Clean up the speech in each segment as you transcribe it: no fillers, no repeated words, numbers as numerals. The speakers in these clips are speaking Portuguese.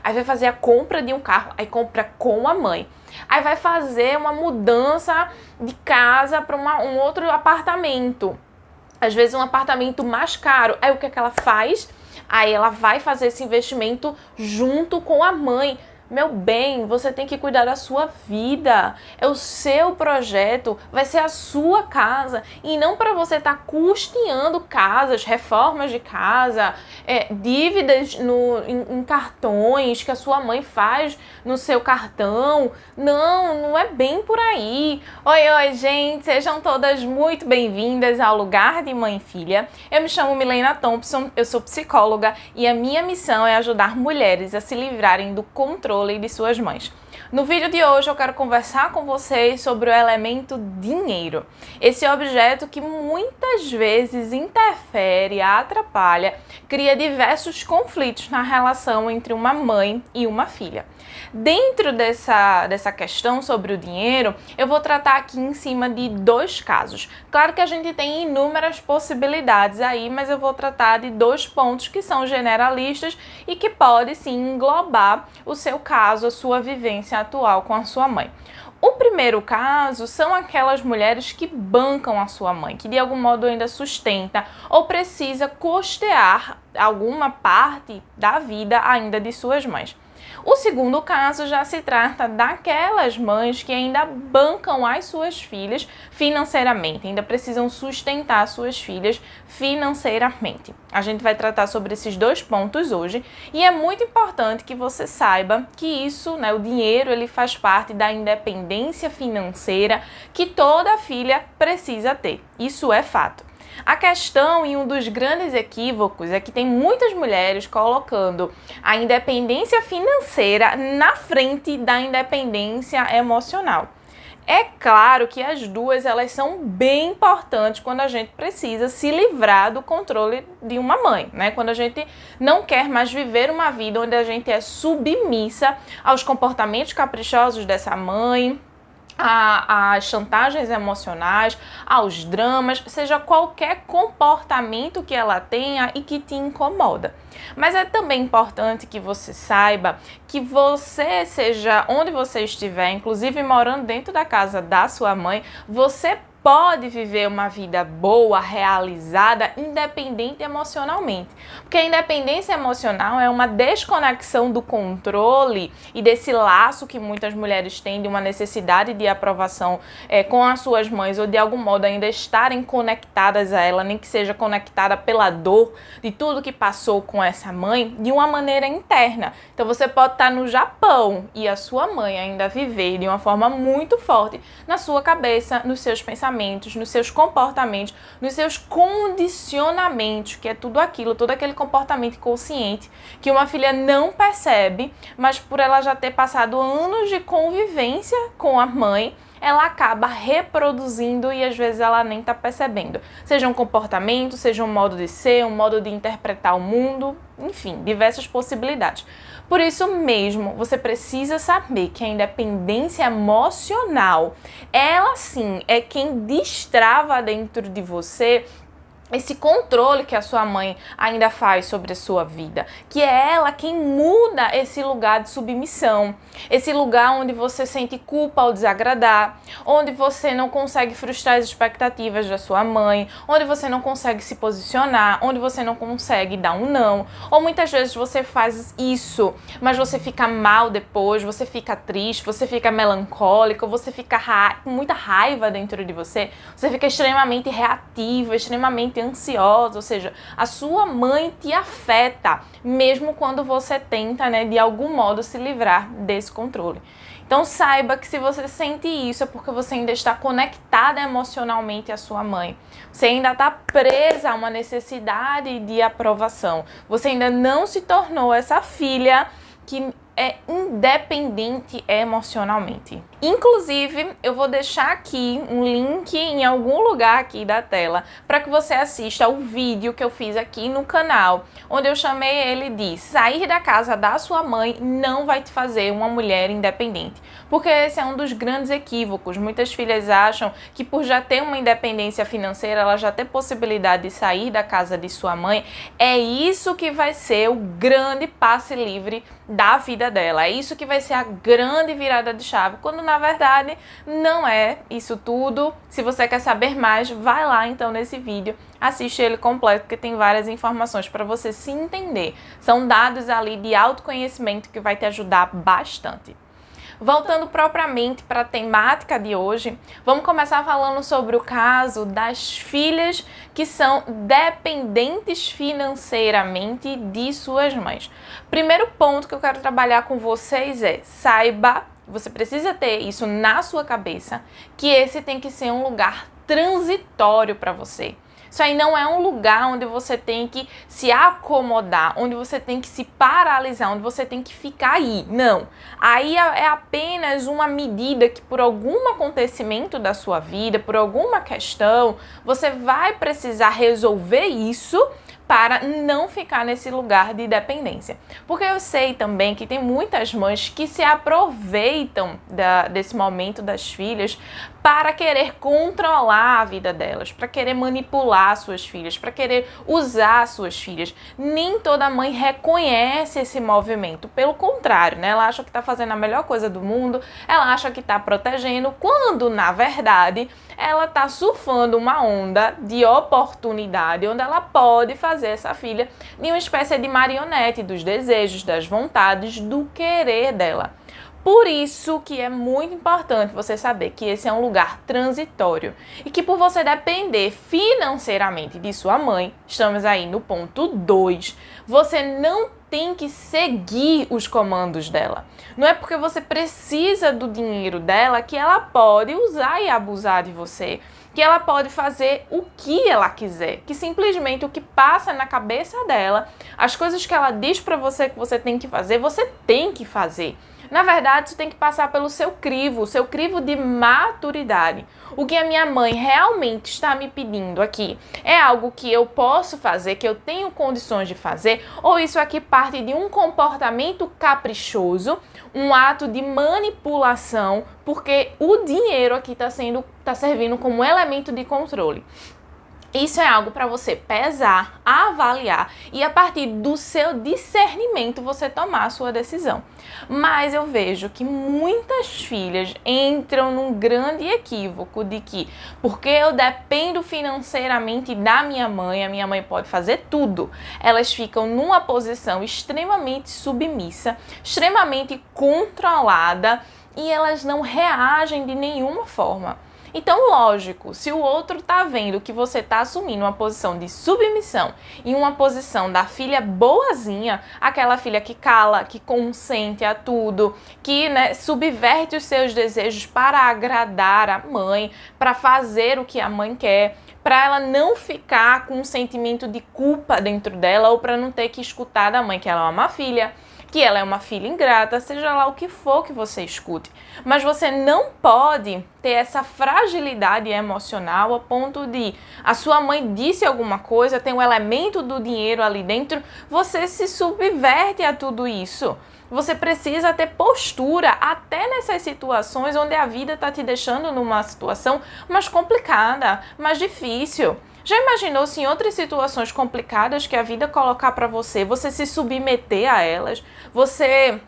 Aí vai fazer a compra de um carro, aí compra com a mãe. Aí vai fazer uma mudança de casa para um outro apartamento. Às vezes um apartamento mais caro. Aí o que é que ela faz? Aí ela vai fazer esse investimento junto com a mãe. Meu bem, você tem que cuidar da sua vida. É o seu projeto, vai ser a sua casa. E não para você estar custeando casas, reformas de casa, dívidas em cartões que a sua mãe faz no seu cartão. Não, não é bem por aí. Oi, gente, sejam todas muito bem-vindas ao Lugar de Mãe e Filha. Eu me chamo Milena Thompson, eu sou psicóloga e a minha missão é ajudar mulheres a se livrarem do controle de suas mães. No vídeo de hoje eu quero conversar com vocês sobre o elemento dinheiro. Esse objeto que muitas vezes interfere, atrapalha, cria diversos conflitos na relação entre uma mãe e uma filha. Dentro dessa questão sobre o dinheiro, eu vou tratar aqui em cima de dois casos. Claro que a gente tem inúmeras possibilidades aí, mas eu vou tratar de dois pontos que são generalistas e que pode sim englobar o seu caso, a sua vivência atual com a sua mãe. O primeiro caso são aquelas mulheres que bancam a sua mãe, que de algum modo ainda sustenta ou precisa custear alguma parte da vida ainda de suas mães. O segundo caso já se trata daquelas mães que ainda bancam as suas filhas financeiramente, ainda precisam sustentar suas filhas financeiramente. A gente vai tratar sobre esses dois pontos hoje e é muito importante que você saiba que isso, o dinheiro, ele faz parte da independência financeira que toda filha precisa ter. Isso é fato. A questão e um dos grandes equívocos é que tem muitas mulheres colocando a independência financeira na frente da independência emocional. É claro que as duas elas são bem importantes quando a gente precisa se livrar do controle de uma mãe, Quando a gente não quer mais viver uma vida onde a gente é submissa aos comportamentos caprichosos dessa mãe, às chantagens emocionais, aos dramas, seja qualquer comportamento que ela tenha e que te incomoda. Mas é também importante que você saiba que você, seja onde você estiver, inclusive morando dentro da casa da sua mãe, você pode viver uma vida boa, realizada, independente emocionalmente. Porque a independência emocional é uma desconexão do controle e desse laço que muitas mulheres têm de uma necessidade de aprovação com as suas mães ou de algum modo ainda estarem conectadas a ela, nem que seja conectada pela dor de tudo que passou com essa mãe, de uma maneira interna. Então você pode estar no Japão e a sua mãe ainda viver de uma forma muito forte na sua cabeça, nos seus pensamentos, nos seus comportamentos, nos seus condicionamentos, que é tudo aquilo, todo aquele comportamento inconsciente que uma filha não percebe, mas por ela já ter passado anos de convivência com a mãe, ela acaba reproduzindo e às vezes ela nem tá percebendo. Seja um comportamento, seja um modo de ser, um modo de interpretar o mundo, enfim, diversas possibilidades. Por isso mesmo, você precisa saber que a independência emocional, ela sim é quem destrava dentro de você esse controle que a sua mãe ainda faz sobre a sua vida, que é ela quem muda esse lugar de submissão, esse lugar onde você sente culpa ao desagradar, onde você não consegue frustrar as expectativas da sua mãe, onde você não consegue se posicionar, onde você não consegue dar um não, ou muitas vezes você faz isso, mas você fica mal depois, você fica triste, você fica melancólico, você fica com muita raiva dentro de você fica extremamente reativa, extremamente ansiosa, ou seja, a sua mãe te afeta, mesmo quando você tenta, de algum modo se livrar desse controle. Então saiba que se você sente isso é porque você ainda está conectada emocionalmente à sua mãe. Você ainda está presa a uma necessidade de aprovação. Você ainda não se tornou essa filha que é independente emocionalmente. Inclusive, eu vou deixar aqui um link em algum lugar aqui da tela para que você assista o vídeo que eu fiz aqui no canal, onde eu chamei ele de sair da casa da sua mãe não vai te fazer uma mulher independente. Porque esse é um dos grandes equívocos. Muitas filhas acham que por já ter uma independência financeira, ela já ter possibilidade de sair da casa de sua mãe, é isso que vai ser o grande passe livre da vida dela. É isso que vai ser a grande virada de chave, quando na verdade não é isso tudo. Se você quer saber mais, vai lá então nesse vídeo, assiste ele completo, porque tem várias informações para você se entender. São dados ali de autoconhecimento que vai te ajudar bastante. Voltando propriamente para a temática de hoje, vamos começar falando sobre o caso das filhas que são dependentes financeiramente de suas mães. Primeiro ponto que eu quero trabalhar com vocês é: saiba, você precisa ter isso na sua cabeça, que esse tem que ser um lugar transitório para você. Isso aí não é um lugar onde você tem que se acomodar, onde você tem que se paralisar, onde você tem que ficar aí. Não. Aí é apenas uma medida que por algum acontecimento da sua vida, por alguma questão, você vai precisar resolver isso para não ficar nesse lugar de dependência. Porque eu sei também que tem muitas mães que se aproveitam desse momento das filhas para querer controlar a vida delas, para querer manipular suas filhas, para querer usar suas filhas. Nem toda mãe reconhece esse movimento, pelo contrário, né? Ela acha que está fazendo a melhor coisa do mundo, ela acha que está protegendo, quando na verdade ela está surfando uma onda de oportunidade, onde ela pode fazer essa filha de uma espécie de marionete dos desejos, das vontades, do querer dela. Por isso que é muito importante você saber que esse é um lugar transitório e que por você depender financeiramente de sua mãe, estamos aí no ponto 2, você não tem que seguir os comandos dela. Não é porque você precisa do dinheiro dela que ela pode usar e abusar de você, que ela pode fazer o que ela quiser, que simplesmente o que passa na cabeça dela, as coisas que ela diz pra você que você tem que fazer, você tem que fazer. Na verdade, isso tem que passar pelo seu crivo, o seu crivo de maturidade. O que a minha mãe realmente está me pedindo aqui é algo que eu posso fazer, que eu tenho condições de fazer, ou isso aqui parte de um comportamento caprichoso, um ato de manipulação, porque o dinheiro aqui está servindo como elemento de controle. Isso é algo para você pesar, avaliar e a partir do seu discernimento você tomar a sua decisão. Mas eu vejo que muitas filhas entram num grande equívoco de que porque eu dependo financeiramente da minha mãe, a minha mãe pode fazer tudo. Elas ficam numa posição extremamente submissa, extremamente controlada e elas não reagem de nenhuma forma. Então, lógico, se o outro tá vendo que você tá assumindo uma posição de submissão e uma posição da filha boazinha, aquela filha que cala, que consente a tudo, que subverte os seus desejos para agradar a mãe, para fazer o que a mãe quer, para ela não ficar com um sentimento de culpa dentro dela ou para não ter que escutar da mãe que ela é uma má filha, que ela é uma filha ingrata, seja lá o que for que você escute. Mas você não pode ter essa fragilidade emocional a ponto de a sua mãe disse alguma coisa, tem um elemento do dinheiro ali dentro, você se subverte a tudo isso. Você precisa ter postura até nessas situações onde a vida está te deixando numa situação mais complicada, mais difícil. Já imaginou se em outras situações complicadas que a vida colocar para você, você se submeter a elas, você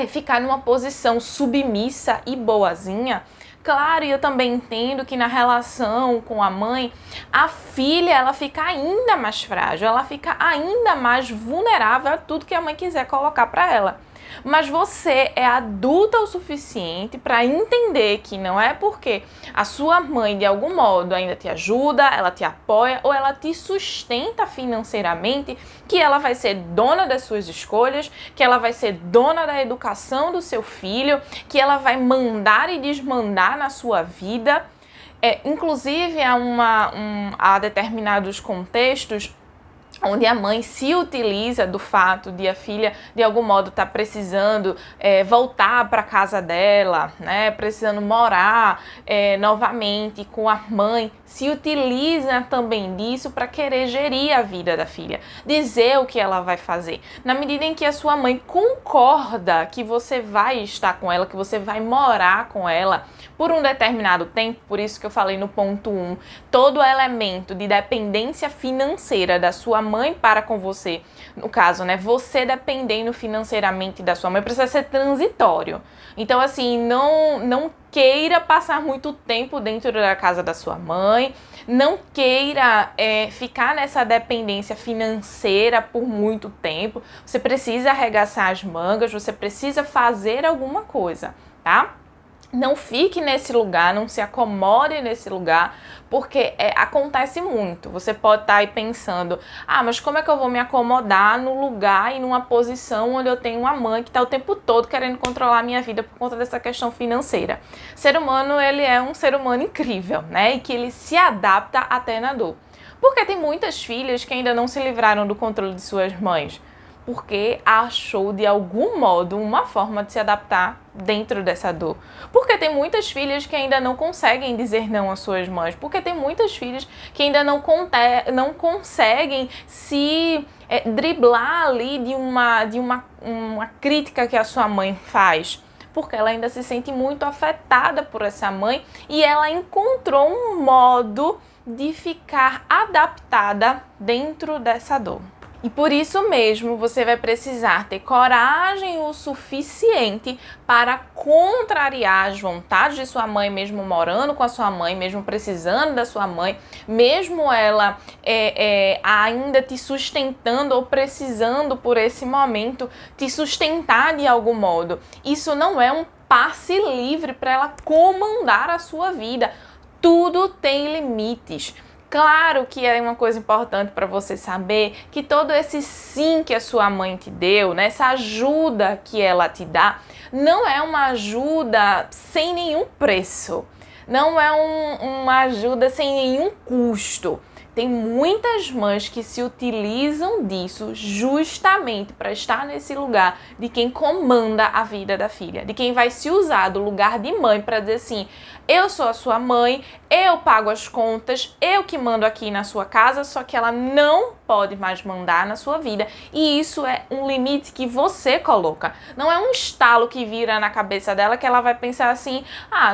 ficar numa posição submissa e boazinha? Claro, e eu também entendo que na relação com a mãe, a filha ela fica ainda mais frágil, ela fica ainda mais vulnerável a tudo que a mãe quiser colocar para ela. Mas você é adulta o suficiente para entender que não é porque a sua mãe de algum modo ainda te ajuda, ela te apoia ou ela te sustenta financeiramente que ela vai ser dona das suas escolhas, que ela vai ser dona da educação do seu filho, que ela vai mandar e desmandar na sua vida. Inclusive há determinados contextos onde a mãe se utiliza do fato de a filha, de algum modo, estar precisando voltar para a casa dela, né, precisando morar novamente com a mãe, se utiliza também disso para querer gerir a vida da filha, dizer o que ela vai fazer. Na medida em que a sua mãe concorda que você vai estar com ela, que você vai morar com ela por um determinado tempo, por isso que eu falei no ponto 1, todo elemento de dependência financeira da sua mãe para com você, no caso, né, você dependendo financeiramente da sua mãe, precisa ser transitório. Então, assim, não queira passar muito tempo dentro da casa da sua mãe, não queira ficar nessa dependência financeira por muito tempo. Você precisa arregaçar as mangas, você precisa fazer alguma coisa, tá? Não fique nesse lugar, não se acomode nesse lugar, porque acontece muito. Você pode estar aí pensando, mas como é que eu vou me acomodar no lugar e numa posição onde eu tenho uma mãe que está o tempo todo querendo controlar a minha vida por conta dessa questão financeira? O ser humano, ele é um ser humano incrível, né? E que ele se adapta até na dor. Porque tem muitas filhas que ainda não se livraram do controle de suas mães, porque achou de algum modo uma forma de se adaptar dentro dessa dor. Porque tem muitas filhas que ainda não conseguem dizer não às suas mães. Porque tem muitas filhas que ainda não conseguem se driblar ali de uma crítica que a sua mãe faz. Porque ela ainda se sente muito afetada por essa mãe e ela encontrou um modo de ficar adaptada dentro dessa dor. E por isso mesmo você vai precisar ter coragem o suficiente para contrariar as vontades de sua mãe, mesmo morando com a sua mãe, mesmo precisando da sua mãe, mesmo ela ainda te sustentando ou precisando por esse momento te sustentar de algum modo. Isso não é um passe livre para ela comandar a sua vida. Tudo tem limites. Claro que é uma coisa importante para você saber que todo esse sim que a sua mãe te deu, né, essa ajuda que ela te dá, não é uma ajuda sem nenhum preço, não é uma ajuda sem nenhum custo. Tem muitas mães que se utilizam disso justamente para estar nesse lugar de quem comanda a vida da filha, de quem vai se usar do lugar de mãe para dizer assim, eu sou a sua mãe, eu pago as contas, eu que mando aqui na sua casa, só que ela não pode mais mandar na sua vida. E isso é um limite que você coloca. Não é um estalo que vira na cabeça dela que ela vai pensar assim,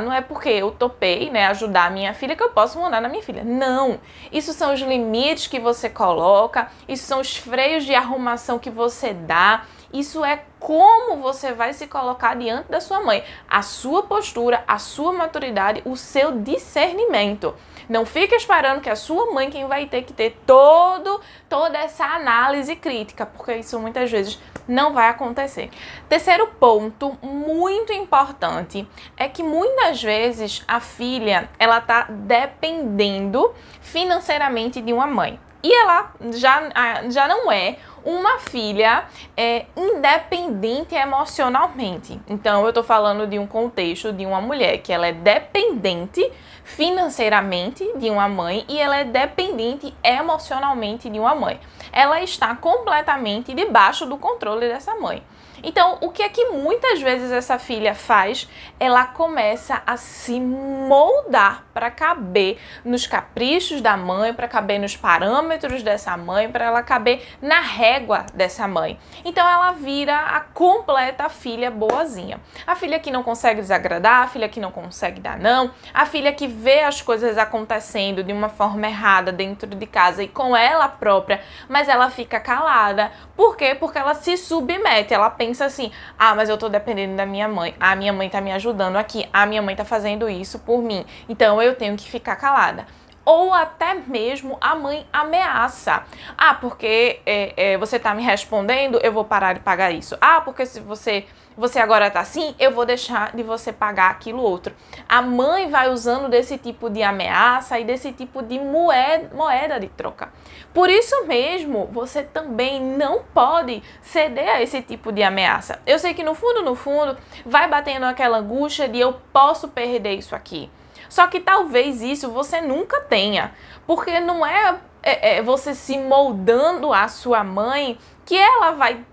não é porque eu topei, né, ajudar a minha filha que eu posso mandar na minha filha. Não, isso são os limites que você coloca, isso são os freios de arrumação que você dá, isso é como você vai se colocar diante da sua mãe, a sua postura, a sua maturidade, o seu discernimento. Não fica esperando que a sua mãe quem vai ter que ter toda essa análise crítica, porque isso muitas vezes não vai acontecer. Terceiro ponto muito importante é que muitas vezes a filha ela tá dependendo financeiramente de uma mãe. E ela já não é uma filha independente emocionalmente. Então, eu tô falando de um contexto de uma mulher que ela é dependente financeiramente de uma mãe e ela é dependente emocionalmente de uma mãe. Ela está completamente debaixo do controle dessa mãe. Então, o que é que muitas vezes essa filha faz? Ela começa a se moldar para caber nos caprichos da mãe, para caber nos parâmetros dessa mãe, para ela caber na régua dessa mãe. Então, ela vira a completa filha boazinha. A filha que não consegue desagradar, a filha que não consegue dar não, a filha que vê as coisas acontecendo de uma forma errada dentro de casa e com ela própria, mas ela fica calada. Por quê? Porque ela se submete, ela pensa assim, mas eu tô dependendo da minha mãe, a minha mãe tá me ajudando aqui, a minha mãe tá fazendo isso por mim, então eu tenho que ficar calada. Ou até mesmo a mãe ameaça. Porque você tá me respondendo, eu vou parar de pagar isso. Porque se você agora tá assim, eu vou deixar de você pagar aquilo outro. A mãe vai usando desse tipo de ameaça e desse tipo de moeda de troca. Por isso mesmo, você também não pode ceder a esse tipo de ameaça. Eu sei que no fundo, vai batendo aquela angústia de eu posso perder isso aqui. Só que talvez isso você nunca tenha, porque não é você se moldando à sua mãe que ela vai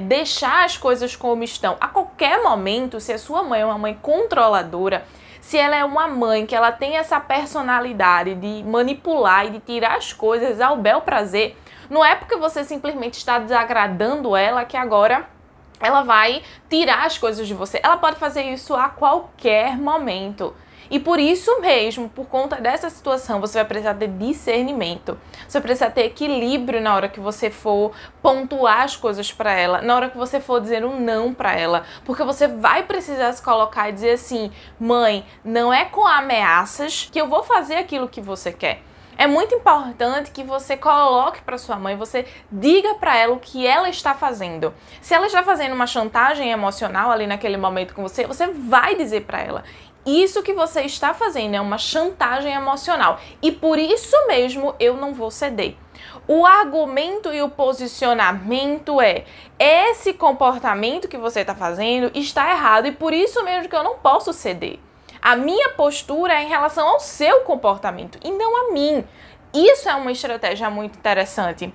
deixar as coisas como estão. A qualquer momento, se a sua mãe é uma mãe controladora, se ela é uma mãe que ela tem essa personalidade de manipular e de tirar as coisas ao bel prazer, não é porque você simplesmente está desagradando ela que agora ela vai tirar as coisas de você. Ela pode fazer isso a qualquer momento. E por isso mesmo, por conta dessa situação, você vai precisar ter discernimento. Você vai precisar ter equilíbrio na hora que você for pontuar as coisas para ela, na hora que você for dizer um não para ela. Porque você vai precisar se colocar e dizer assim: mãe, não é com ameaças que eu vou fazer aquilo que você quer. É muito importante que você coloque para sua mãe, você diga para ela o que ela está fazendo. Se ela está fazendo uma chantagem emocional ali naquele momento com você, você vai dizer para ela: isso que você está fazendo é uma chantagem emocional e por isso mesmo eu não vou ceder. O argumento e o posicionamento é: esse comportamento que você está fazendo está errado e por isso mesmo que eu não posso ceder. A minha postura é em relação ao seu comportamento e não a mim. Isso é uma estratégia muito interessante,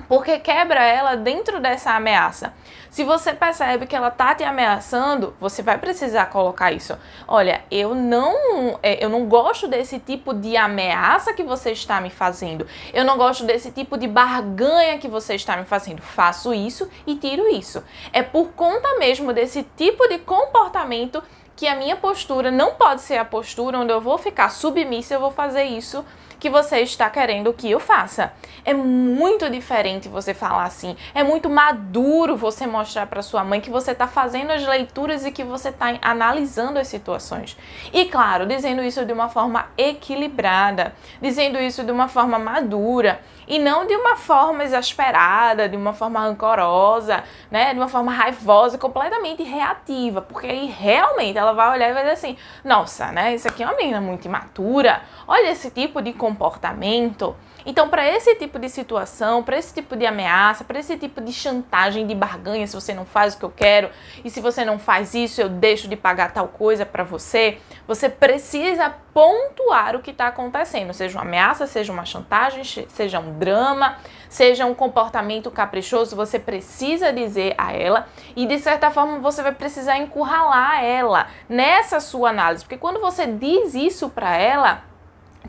porque quebra ela dentro dessa ameaça. Se você percebe que ela tá te ameaçando, você vai precisar colocar isso. Olha, eu não gosto desse tipo de ameaça que você está me fazendo. Eu não gosto desse tipo de barganha que você está me fazendo. Faço isso e tiro isso. É por conta mesmo desse tipo de comportamento que a minha postura não pode ser a postura onde eu vou ficar submissa, eu vou fazer isso que você está querendo que eu faça. É muito diferente você falar assim, é muito maduro você mostrar para sua mãe que você está fazendo as leituras e que você está analisando as situações. E claro, dizendo isso de uma forma equilibrada, dizendo isso de uma forma madura e não de uma forma exasperada, de uma forma rancorosa, né, de uma forma raivosa, completamente reativa, porque aí realmente ela vai olhar e vai dizer assim: nossa, né, isso aqui é uma menina muito imatura, olha esse tipo de comportamento. Então, para esse tipo de situação, para esse tipo de ameaça, para esse tipo de chantagem, de barganha, se você não faz o que eu quero e se você não faz isso, eu deixo de pagar tal coisa para você, você precisa pontuar o que está acontecendo, seja uma ameaça, seja uma chantagem, seja um drama, seja um comportamento caprichoso, você precisa dizer a ela e, de certa forma, você vai precisar encurralar ela nessa sua análise, porque quando você diz isso para ela,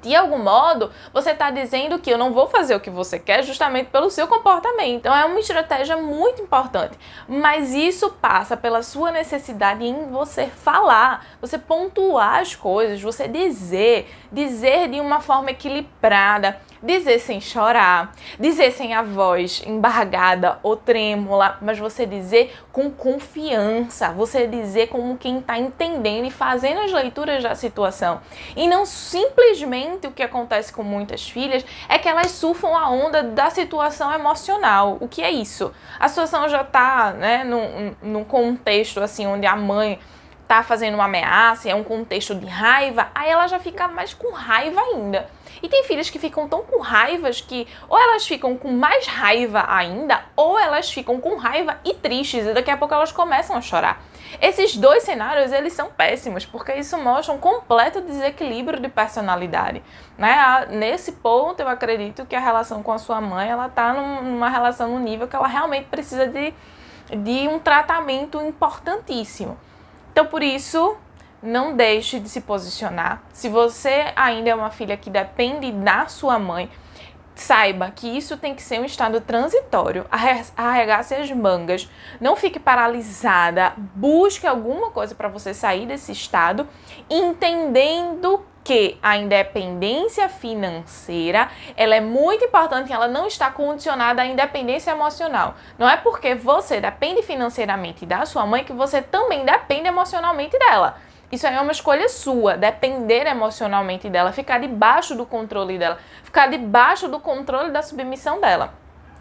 de algum modo, você está dizendo que eu não vou fazer o que você quer justamente pelo seu comportamento. Então, é uma estratégia muito importante. Mas isso passa pela sua necessidade em você falar, você pontuar as coisas, você dizer de uma forma equilibrada, dizer sem chorar, dizer sem a voz embargada ou trêmula, mas você dizer com confiança, você dizer como quem está entendendo e fazendo as leituras da situação. E não simplesmente o que acontece com muitas filhas é que elas surfam a onda da situação emocional. O que é isso? A situação já está, né, num contexto assim onde a mãe tá fazendo uma ameaça, é um contexto de raiva, aí ela já fica mais com raiva ainda. E tem filhas que ficam tão com raivas que ou elas ficam com mais raiva ainda, ou elas ficam com raiva e tristes, e daqui a pouco elas começam a chorar. Esses dois cenários, eles são péssimos, porque isso mostra um completo desequilíbrio de personalidade, né? Nesse ponto, eu acredito que a relação com a sua mãe, ela tá numa relação no nível que ela realmente precisa de um tratamento importantíssimo. Então, por isso, não deixe de se posicionar. Se você ainda é uma filha que depende da sua mãe, saiba que isso tem que ser um estado transitório. Arregace as mangas, não fique paralisada, busque alguma coisa para você sair desse estado, entendendo que a independência financeira, ela é muito importante, ela não está condicionada à independência emocional. Não é porque você depende financeiramente da sua mãe que você também depende emocionalmente dela. Isso aí é uma escolha sua, depender emocionalmente dela, ficar debaixo do controle dela, ficar debaixo do controle da submissão dela.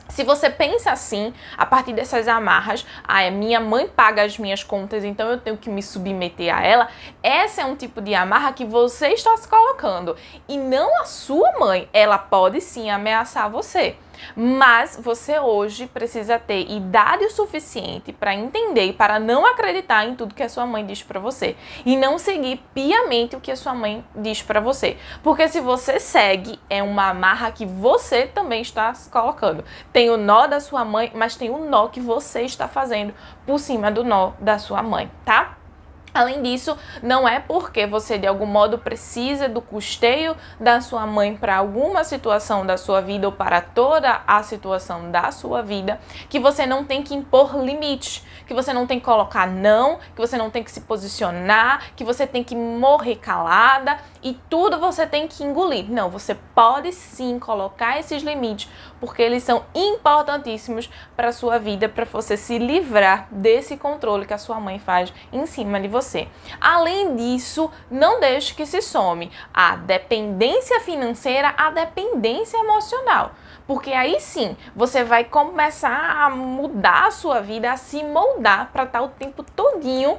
Se você pensa assim, a partir dessas amarras, minha mãe paga as minhas contas, então eu tenho que me submeter a ela, essa é um tipo de amarra que você está se colocando. E não a sua mãe, ela pode sim ameaçar você. Mas você hoje precisa ter idade o suficiente para entender e para não acreditar em tudo que a sua mãe diz para você e não seguir piamente o que a sua mãe diz para você. Porque se você segue, é uma amarra que você também está se colocando. Tem o nó da sua mãe, mas tem o nó que você está fazendo por cima do nó da sua mãe, tá? Além disso, não é porque você de algum modo precisa do custeio da sua mãe para alguma situação da sua vida ou para toda a situação da sua vida que você não tem que impor limites, que você não tem que colocar não, que você não tem que se posicionar, que você tem que morrer calada e tudo você tem que engolir. Não, você pode sim colocar esses limites porque eles são importantíssimos para a sua vida, para você se livrar desse controle que a sua mãe faz em cima de você. Além disso, não deixe que se some a dependência financeira, a dependência emocional. Porque aí sim, você vai começar a mudar a sua vida, a se moldar para estar o tempo todinho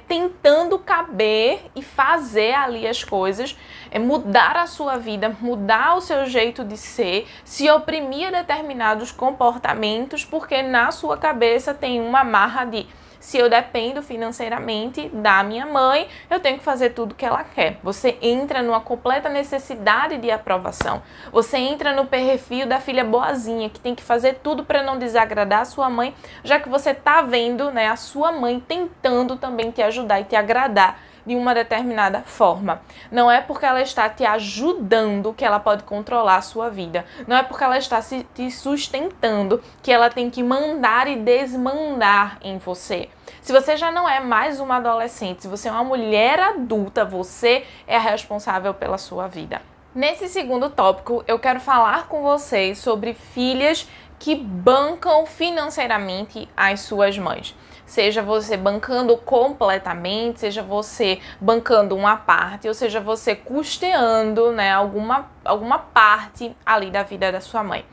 tentando caber e fazer ali as coisas, mudar a sua vida, mudar o seu jeito de ser, se oprimir a determinados comportamentos, porque na sua cabeça tem uma amarra de se eu dependo financeiramente da minha mãe, eu tenho que fazer tudo que ela quer. Você entra numa completa necessidade de aprovação. Você entra no perfil da filha boazinha, que tem que fazer tudo para não desagradar a sua mãe, já que você tá vendo, né, a sua mãe tentando também te ajudar e te agradar de uma determinada forma. Não é porque ela está te ajudando que ela pode controlar a sua vida. Não é porque ela está te sustentando que ela tem que mandar e desmandar em você. Se você já não é mais uma adolescente, se você é uma mulher adulta, você é a responsável pela sua vida. Nesse segundo tópico, eu quero falar com vocês sobre filhas que bancam financeiramente as suas mães. Seja você bancando completamente, seja você bancando uma parte, ou seja você custeando, né, alguma parte ali da vida da sua mãe.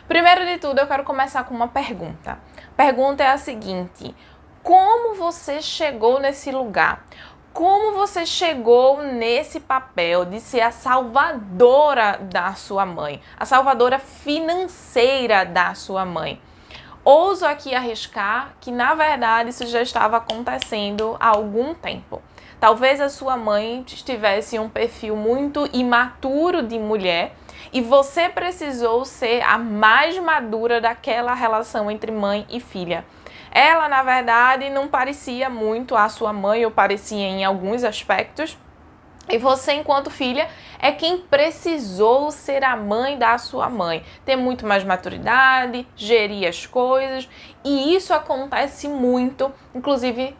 Primeiro de tudo, eu quero começar com uma pergunta. A pergunta é a seguinte: como você chegou nesse lugar? Como você chegou nesse papel de ser a salvadora da sua mãe, a salvadora financeira da sua mãe? Ouso aqui arriscar que, na verdade, isso já estava acontecendo há algum tempo. Talvez a sua mãe tivesse um perfil muito imaturo de mulher e você precisou ser a mais madura daquela relação entre mãe e filha. Ela, na verdade, não parecia muito a sua mãe, ou parecia em alguns aspectos. E você, enquanto filha, é quem precisou ser a mãe da sua mãe. Ter muito mais maturidade, gerir as coisas. E isso acontece muito, inclusive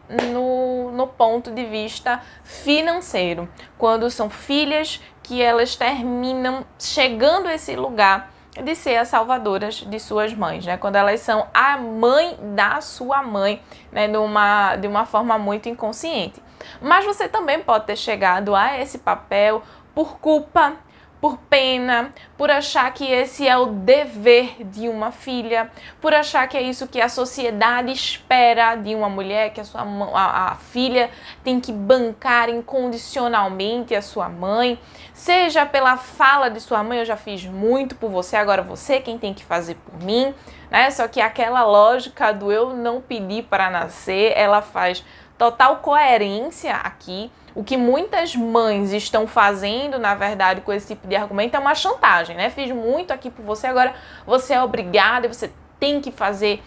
no ponto de vista financeiro. Quando são filhas que elas terminam chegando a esse lugar de ser as salvadoras de suas mães, né? Quando elas são a mãe da sua mãe, né? De uma forma muito inconsciente. Mas você também pode ter chegado a esse papel por culpa, por pena, por achar que esse é o dever de uma filha, por achar que é isso que a sociedade espera de uma mulher, que a filha tem que bancar incondicionalmente a sua mãe, seja pela fala de sua mãe, eu já fiz muito por você, agora você é quem tem que fazer por mim, né? Só que aquela lógica do eu não pedi para nascer, ela faz total coerência aqui. O que muitas mães estão fazendo, na verdade, com esse tipo de argumento é uma chantagem, né? Fiz muito aqui por você, agora você é obrigada e você tem que fazer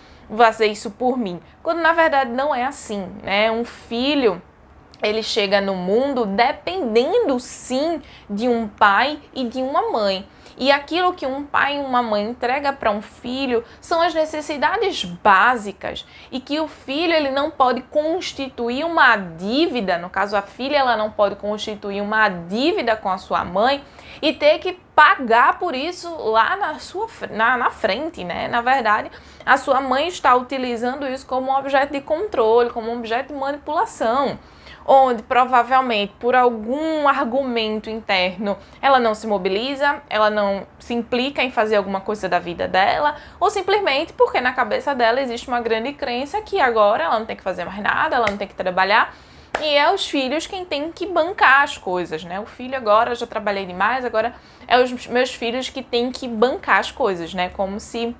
isso por mim. Quando, na verdade, não é assim, né? Um filho, ele chega no mundo dependendo, sim, de um pai e de uma mãe. E aquilo que um pai e uma mãe entrega para um filho são as necessidades básicas e que o filho ele não pode constituir uma dívida, no caso a filha ela não pode constituir uma dívida com a sua mãe e ter que pagar por isso lá na frente, né? Na verdade, a sua mãe está utilizando isso como um objeto de controle, como um objeto de manipulação, onde provavelmente por algum argumento interno ela não se mobiliza, ela não se implica em fazer alguma coisa da vida dela, ou simplesmente porque na cabeça dela existe uma grande crença que agora ela não tem que fazer mais nada, ela não tem que trabalhar, E é os filhos quem tem que bancar as coisas, né? O filho agora, eu já trabalhei demais, agora é os meus filhos que têm que bancar as coisas, né? Como se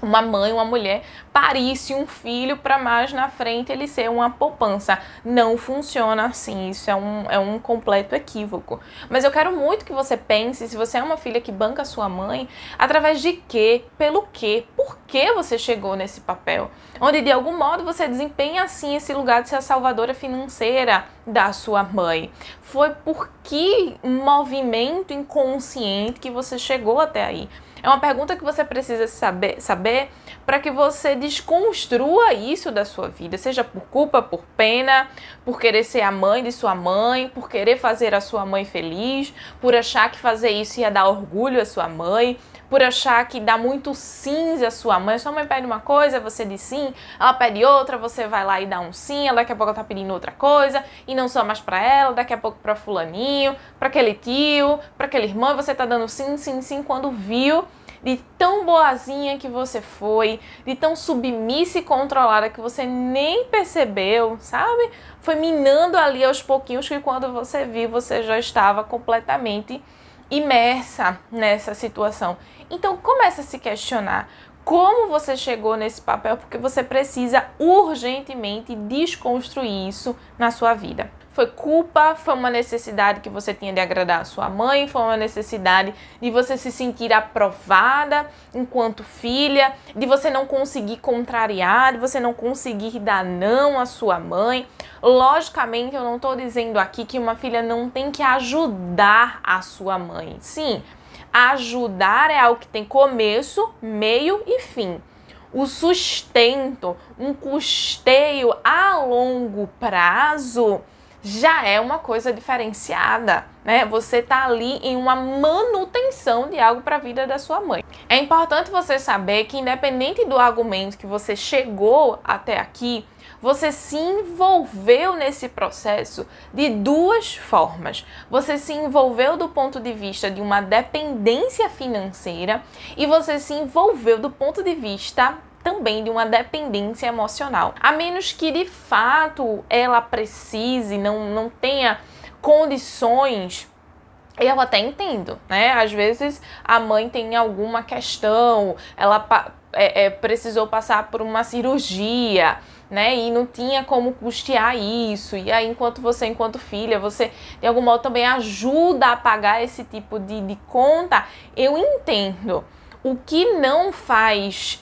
uma mãe, uma mulher, parisse um filho para mais na frente ele ser uma poupança. Não funciona assim, isso é um completo equívoco. Mas eu quero muito que você pense, se você é uma filha que banca sua mãe, através de quê? Pelo quê? Por que você chegou nesse papel? Onde de algum modo você desempenha assim esse lugar de ser a salvadora financeira da sua mãe. Foi por que movimento inconsciente que você chegou até aí? É uma pergunta que você precisa saber para que você desconstrua isso da sua vida, seja por culpa, por pena, por querer ser a mãe de sua mãe, por querer fazer a sua mãe feliz, por achar que fazer isso ia dar orgulho à sua mãe, por achar que dá muito sim à sua mãe. Sua mãe pede uma coisa, você diz sim, ela pede outra, você vai lá e dá um sim, ela daqui a pouco ela tá pedindo outra coisa, e não só mais pra ela, daqui a pouco pra fulaninho, pra aquele tio, pra aquele irmão, você tá dando sim, sim, sim, quando viu de tão boazinha que você foi, de tão submissa e controlada que você nem percebeu, sabe? Foi minando ali aos pouquinhos que quando você viu, você já estava completamente imersa nessa situação. Então começa a se questionar como você chegou nesse papel, porque você precisa urgentemente desconstruir isso na sua vida. Foi culpa, foi uma necessidade que você tinha de agradar a sua mãe, foi uma necessidade de você se sentir aprovada enquanto filha, de você não conseguir contrariar, de você não conseguir dar não à sua mãe. Logicamente, eu não estou dizendo aqui que uma filha não tem que ajudar a sua mãe. Sim, ajudar é algo que tem começo, meio e fim. O sustento, um custeio a longo prazo já é uma coisa diferenciada, né? Você tá ali em uma manutenção de algo para a vida da sua mãe. É importante você saber que independente do argumento que você chegou até aqui, você se envolveu nesse processo de duas formas. Você se envolveu do ponto de vista de uma dependência financeira e você se envolveu do ponto de vista também de uma dependência emocional. A menos que de fato ela precise, não tenha condições. Eu até entendo, né? Às vezes a mãe tem alguma questão, ela precisou passar por uma cirurgia, né? E não tinha como custear isso. E aí, enquanto filha, você de algum modo também ajuda a pagar esse tipo de conta. Eu entendo. O que não faz,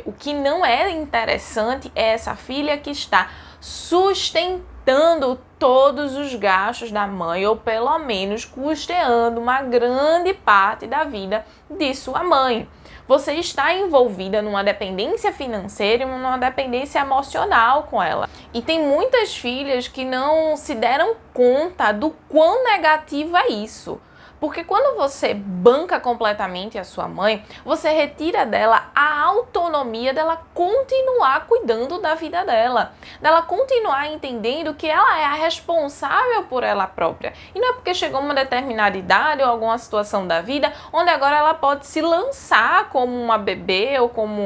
o que não é interessante é essa filha que está sustentando todos os gastos da mãe, ou pelo menos custeando uma grande parte da vida de sua mãe. Você está envolvida numa dependência financeira e numa dependência emocional com ela. E tem muitas filhas que não se deram conta do quão negativo é isso. Porque quando você banca completamente a sua mãe, você retira dela a autonomia dela continuar cuidando da vida dela, dela continuar entendendo que ela é a responsável por ela própria. E não é porque chegou uma determinada idade ou alguma situação da vida onde agora ela pode se lançar como uma bebê ou como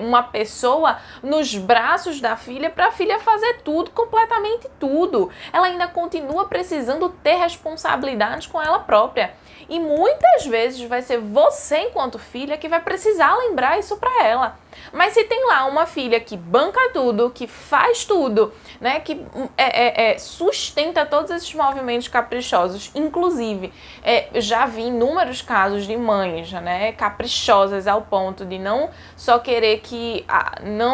uma pessoa nos braços da filha para a filha fazer tudo, completamente tudo. Ela ainda continua precisando ter responsabilidades com ela própria. E muitas vezes vai ser você, enquanto filha, que vai precisar lembrar isso para ela. Mas se tem lá uma filha que banca tudo, que faz tudo, né, que sustenta todos esses movimentos caprichosos, inclusive já vi inúmeros casos de mães, né, caprichosas ao ponto de não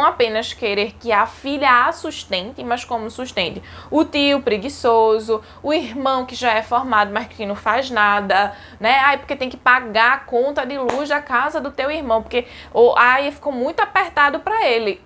apenas querer que a filha a sustente, mas como sustente o tio preguiçoso, o irmão que já é formado, mas que não faz nada, né, porque tem que pagar a conta de luz da casa do teu irmão, porque ficou muito apertado para ele.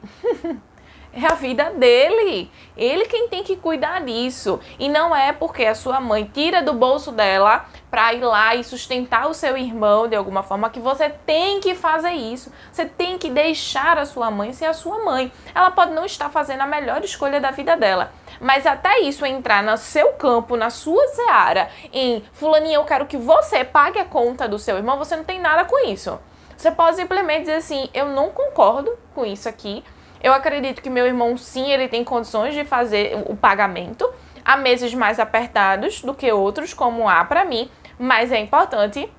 É a vida dele. Ele quem tem que cuidar disso. E não é porque a sua mãe tira do bolso dela para ir lá e sustentar o seu irmão de alguma forma que você tem que fazer isso. Você tem que deixar a sua mãe ser a sua mãe. Ela pode não estar fazendo a melhor escolha da vida dela. Mas até isso entrar no seu campo, na sua seara, em fulaninha, eu quero que você pague a conta do seu irmão, você não tem nada com isso. Você pode simplesmente dizer assim, eu não concordo com isso aqui, Eu acredito que meu irmão, sim, ele tem condições de fazer o pagamento. Há meses mais apertados do que outros, como há para mim, mas é importante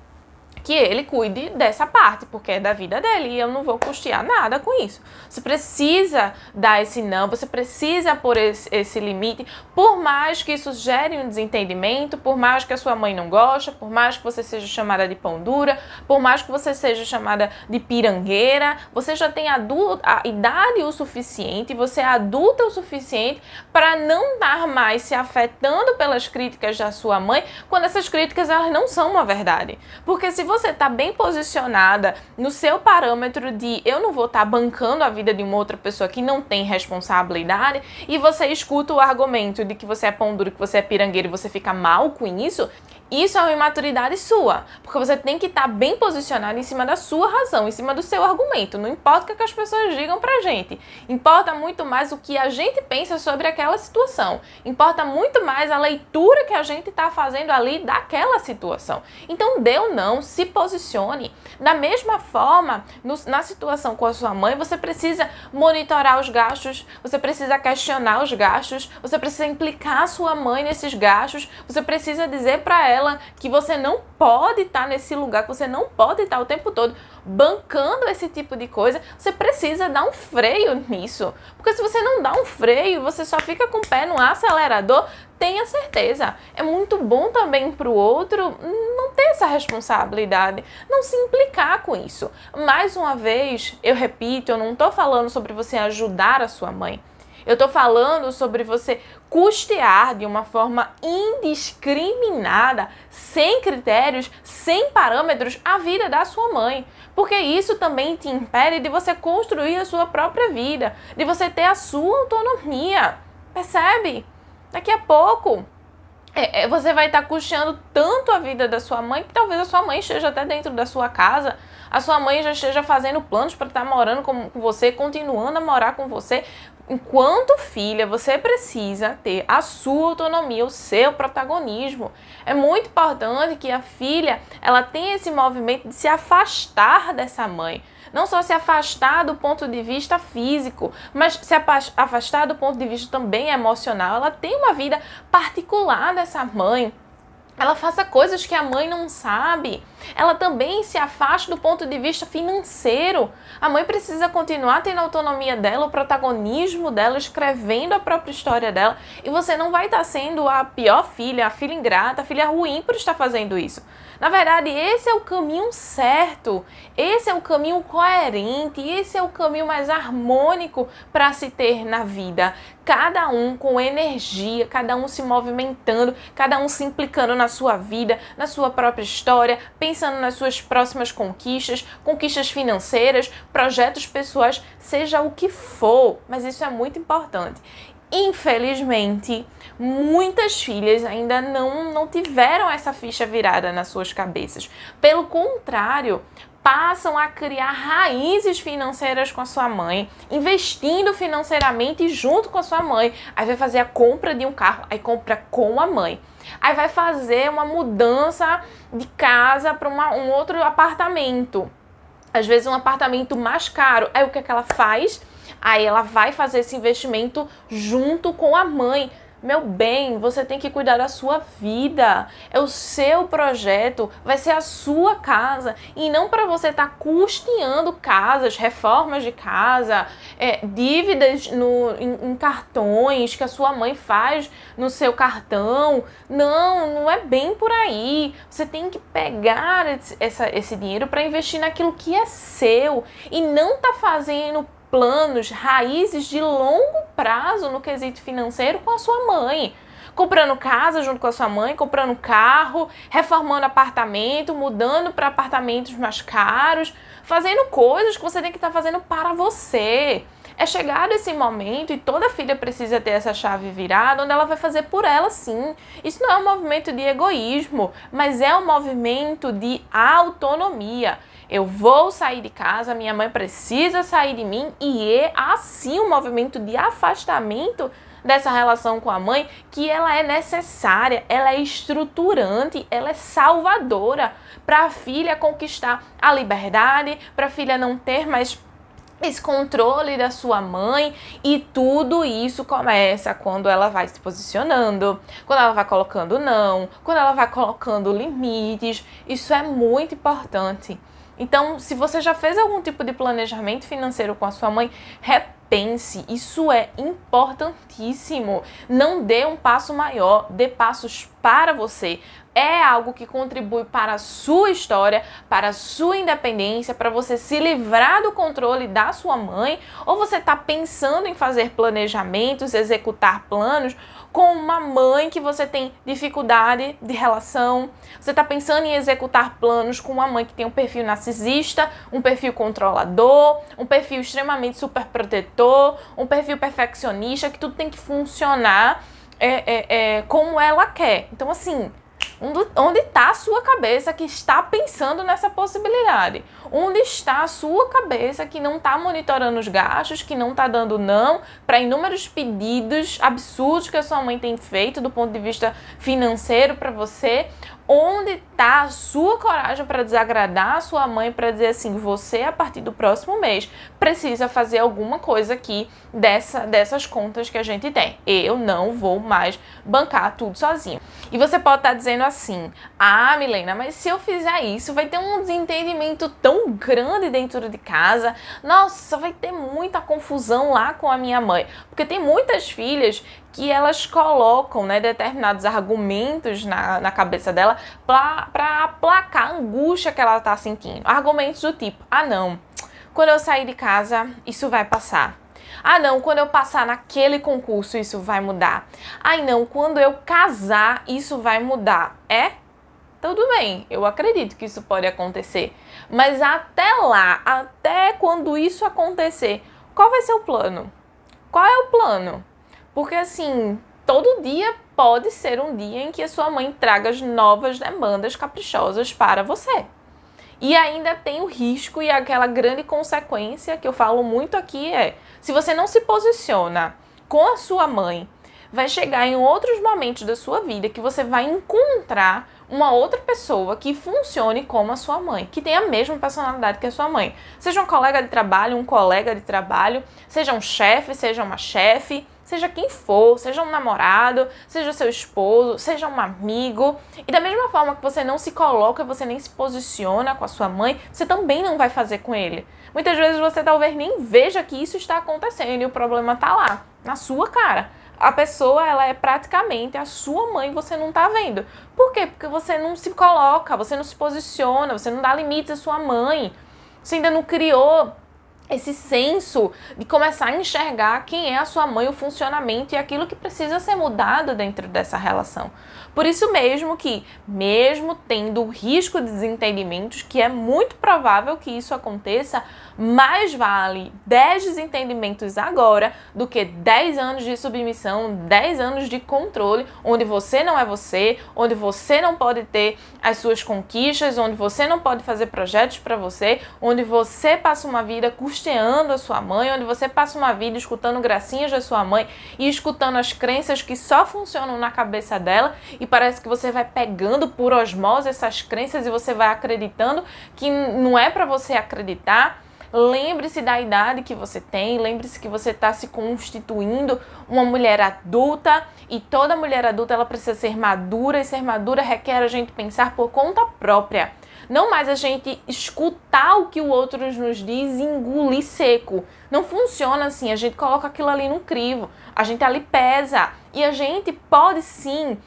que ele cuide dessa parte, porque é da vida dele e eu não vou custear nada com isso. Você precisa dar esse não, você precisa pôr esse limite, por mais que isso gere um desentendimento, por mais que a sua mãe não goste, por mais que você seja chamada de pão dura, por mais que você seja chamada de pirangueira, você já tem a idade o suficiente, você é adulta o suficiente para não estar mais se afetando pelas críticas da sua mãe, quando essas críticas elas não são uma verdade. Porque se você está bem posicionada no seu parâmetro de eu não vou estar bancando a vida de uma outra pessoa que não tem responsabilidade e você escuta o argumento de que você é pão duro, que você é pirangueiro e você fica mal com isso, isso é uma imaturidade sua, porque você tem que estar bem posicionado em cima da sua razão, em cima do seu argumento. Não importa o que as pessoas digam pra gente, importa muito mais o que a gente pensa sobre aquela situação, importa muito mais a leitura que a gente está fazendo ali daquela situação. Então dê ou não, se posicione. Da mesma forma, na situação com a sua mãe, você precisa monitorar os gastos, você precisa questionar os gastos, você precisa implicar a sua mãe nesses gastos, você precisa dizer para ela que você não pode estar nesse lugar, que você não pode estar o tempo todo bancando esse tipo de coisa. Você precisa dar um freio nisso, porque se você não dá um freio, você só fica com o pé no acelerador, tenha certeza. É muito bom também para o outro não ter essa responsabilidade, não se implicar com isso. Mais uma vez, eu repito, eu não estou falando sobre você ajudar a sua mãe. Eu estou falando sobre você custear de uma forma indiscriminada, sem critérios, sem parâmetros, a vida da sua mãe. Porque isso também te impede de você construir a sua própria vida, de você ter a sua autonomia. Percebe? Daqui a pouco você vai estar custeando tanto a vida da sua mãe que talvez a sua mãe esteja até dentro da sua casa, a sua mãe já esteja fazendo planos para estar morando com você, continuando a morar com você. Enquanto filha, você precisa ter a sua autonomia, o seu protagonismo. É muito importante que a filha ela tenha esse movimento de se afastar dessa mãe. Não só se afastar do ponto de vista físico, mas se afastar do ponto de vista também emocional. Ela tem uma vida particular dessa mãe. Ela faça coisas que a mãe não sabe. Ela também se afasta do ponto de vista financeiro. A mãe precisa continuar tendo a autonomia dela, o protagonismo dela, escrevendo a própria história dela. E você não vai estar sendo a pior filha, a filha ingrata, a filha ruim por estar fazendo isso. Na verdade, esse é o caminho certo, esse é o caminho coerente, esse é o caminho mais harmônico para se ter na vida. Cada um com energia, cada um se movimentando, cada um se implicando na sua vida, na sua própria história, pensando nas suas próximas conquistas, conquistas financeiras, projetos pessoais, seja o que for, mas isso é muito importante. Infelizmente, muitas filhas ainda não tiveram essa ficha virada nas suas cabeças. Pelo contrário, passam a criar raízes financeiras com a sua mãe, investindo financeiramente junto com a sua mãe. Aí vai fazer a compra de um carro, aí compra com a mãe. Aí vai fazer uma mudança de casa para um outro apartamento. Às vezes um apartamento mais caro. Aí o que é que ela faz? Aí ela vai fazer esse investimento junto com a mãe. Meu bem, você tem que cuidar da sua vida. É o seu projeto, vai ser a sua casa. E não para você estar custeando casas, reformas de casa, dívidas em cartões que a sua mãe faz no seu cartão. Não é bem por aí. Você tem que pegar esse dinheiro para investir naquilo que é seu. E não tá fazendo planos, raízes de longo prazo no quesito financeiro com a sua mãe. Comprando casa junto com a sua mãe, comprando carro, reformando apartamento, mudando para apartamentos mais caros, fazendo coisas que você tem que estar fazendo para você. É chegado esse momento e toda filha precisa ter essa chave virada, onde ela vai fazer por ela sim. Isso não é um movimento de egoísmo, mas é um movimento de autonomia. Eu vou sair de casa, minha mãe precisa sair de mim e é assim um movimento de afastamento dessa relação com a mãe que ela é necessária, ela é estruturante, ela é salvadora para a filha conquistar a liberdade, para a filha não ter mais esse controle da sua mãe, e tudo isso começa quando ela vai se posicionando, quando ela vai colocando não, quando ela vai colocando limites. Isso é muito importante. Então, se você já fez algum tipo de planejamento financeiro com a sua mãe, repense, isso é importantíssimo. Não dê um passo maior, dê passos para você. É algo que contribui para a sua história, para a sua independência, para você se livrar do controle da sua mãe, ou você está pensando em fazer planejamentos, executar planos com uma mãe que você tem dificuldade de relação. Você está pensando em executar planos com uma mãe que tem um perfil narcisista, um perfil controlador, um perfil extremamente superprotetor, um perfil perfeccionista, que tudo tem que funcionar como ela quer. Então, assim, onde está a sua cabeça que está pensando nessa possibilidade? Onde está a sua cabeça que não está monitorando os gastos, que não está dando não para inúmeros pedidos absurdos que a sua mãe tem feito do ponto de vista financeiro para você? Onde está a sua coragem para desagradar a sua mãe, para dizer assim, você a partir do próximo mês precisa fazer alguma coisa aqui dessas contas que a gente tem. Eu não vou mais bancar tudo sozinho. E você pode estar dizendo assim, ah, Milena, mas se eu fizer isso, vai ter um desentendimento tão grande dentro de casa. Nossa, vai ter muita confusão lá com a minha mãe. Porque tem muitas filhas que elas colocam, né, determinados argumentos na cabeça dela para aplacar a angústia que ela está sentindo. Argumentos do tipo, ah não, quando eu sair de casa, isso vai passar. Ah não, quando eu passar naquele concurso, isso vai mudar. Ai não, quando eu casar, isso vai mudar. Tudo bem, eu acredito que isso pode acontecer. Mas até lá, até quando isso acontecer, qual vai ser o plano? Qual é o plano? Porque assim, todo dia pode ser um dia em que a sua mãe traga as novas demandas caprichosas para você. E ainda tem o risco e aquela grande consequência que eu falo muito aqui se você não se posiciona com a sua mãe, vai chegar em outros momentos da sua vida que você vai encontrar uma outra pessoa que funcione como a sua mãe, que tenha a mesma personalidade que a sua mãe. Seja um colega de trabalho, um colega de trabalho, seja um chefe, seja uma chefe, seja quem for, seja um namorado, seja seu esposo, seja um amigo. E da mesma forma que você não se coloca, você nem se posiciona com a sua mãe, você também não vai fazer com ele. Muitas vezes você talvez nem veja que isso está acontecendo e o problema está lá, na sua cara. A pessoa, ela é praticamente a sua mãe, você não tá vendo. Por quê? Porque você não se coloca, você não se posiciona, você não dá limites à sua mãe. Você ainda não criou esse senso de começar a enxergar quem é a sua mãe, o funcionamento e aquilo que precisa ser mudado dentro dessa relação. Por isso mesmo que, mesmo tendo o risco de desentendimentos, que é muito provável que isso aconteça, mais vale 10 desentendimentos agora do que 10 anos de submissão, 10 anos de controle, onde você não é você, onde você não pode ter as suas conquistas, onde você não pode fazer projetos para você, onde você passa uma vida custeando a sua mãe, onde você passa uma vida escutando gracinhas da sua mãe e escutando as crenças que só funcionam na cabeça dela, e parece que você vai pegando por osmose essas crenças e você vai acreditando que não é para você acreditar. Lembre-se da idade que você tem, lembre-se que você está se constituindo uma mulher adulta, e toda mulher adulta ela precisa ser madura, e ser madura requer a gente pensar por conta própria. Não mais a gente escutar o que o outro nos diz e engolir seco. Não funciona assim, a gente coloca aquilo ali no crivo, a gente ali pesa, e a gente pode sim,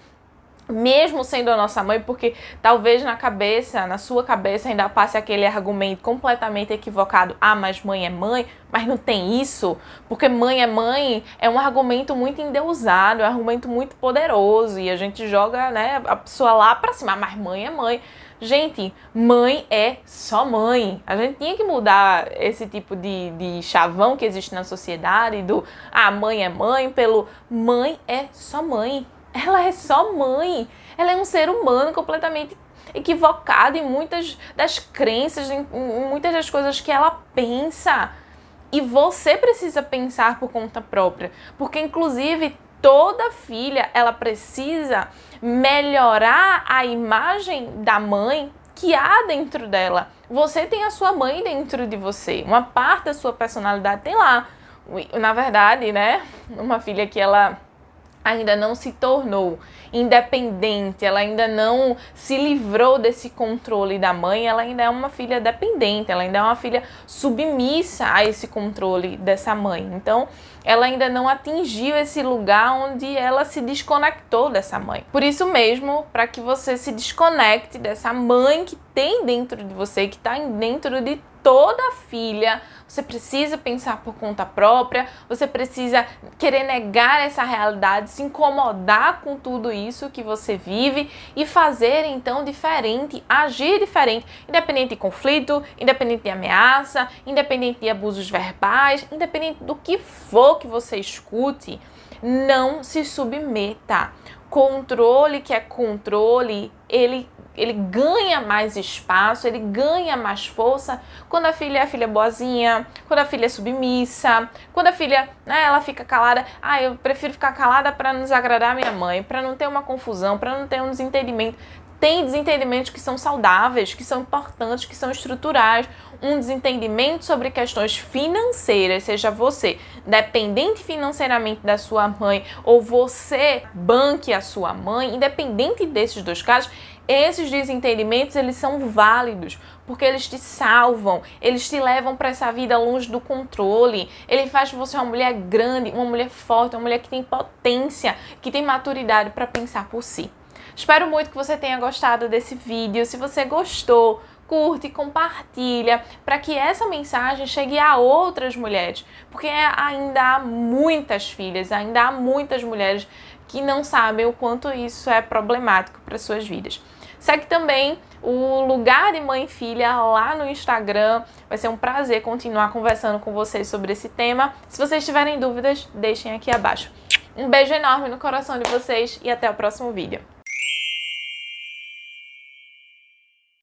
mesmo sendo a nossa mãe, porque talvez na sua cabeça ainda passe aquele argumento completamente equivocado, ah, mas mãe é mãe, mas não tem isso, porque mãe é um argumento muito endeusado, é um argumento muito poderoso, e a gente joga, né, a pessoa lá pra cima, mas mãe é mãe. Gente, mãe é só mãe. A gente tinha que mudar esse tipo de chavão que existe na sociedade, do mãe é mãe, pelo mãe é só mãe. Ela é só mãe. Ela é um ser humano completamente equivocado em muitas das crenças, em muitas das coisas que ela pensa. E você precisa pensar por conta própria. Porque, inclusive, toda filha, ela precisa melhorar a imagem da mãe que que há dentro dela. Você tem a sua mãe dentro de você, uma parte da sua personalidade tem lá. Na verdade, né, uma filha que ela ainda não se tornou independente, ela ainda não se livrou desse controle da mãe, ela ainda é uma filha dependente, ela ainda é uma filha submissa a esse controle dessa mãe. Então, ela ainda não atingiu esse lugar onde ela se desconectou dessa mãe. Por isso mesmo, para que você se desconecte dessa mãe que tem dentro de você, que está dentro de toda filha, você precisa pensar por conta própria, você precisa querer negar essa realidade, se incomodar com tudo isso que você vive e fazer então diferente, agir diferente, independente de conflito, independente de ameaça, independente de abusos verbais, independente do que for que você escute, não se submeta. Controle que é controle, ele ganha mais espaço, ele ganha mais força quando a filha é boazinha, quando a filha é submissa, quando a filha, né, ela fica calada. Eu prefiro ficar calada para não desagradar a minha mãe, para não ter uma confusão, para não ter um desentendimento. Tem desentendimentos que são saudáveis, que são importantes, que são estruturais. Um desentendimento sobre questões financeiras, seja você dependente financeiramente da sua mãe ou você banque a sua mãe, independente desses dois casos, esses desentendimentos, eles são válidos, porque eles te salvam, eles te levam para essa vida longe do controle, ele faz de você uma mulher grande, uma mulher forte, uma mulher que tem potência, que tem maturidade para pensar por si. Espero muito que você tenha gostado desse vídeo. Se você gostou, curte, compartilha, para que essa mensagem chegue a outras mulheres, porque ainda há muitas filhas, ainda há muitas mulheres que não sabem o quanto isso é problemático para suas vidas. Segue também o Lugar de Mãe e Filha lá no Instagram. Vai ser um prazer continuar conversando com vocês sobre esse tema. Se vocês tiverem dúvidas, deixem aqui abaixo. Um beijo enorme no coração de vocês e até o próximo vídeo.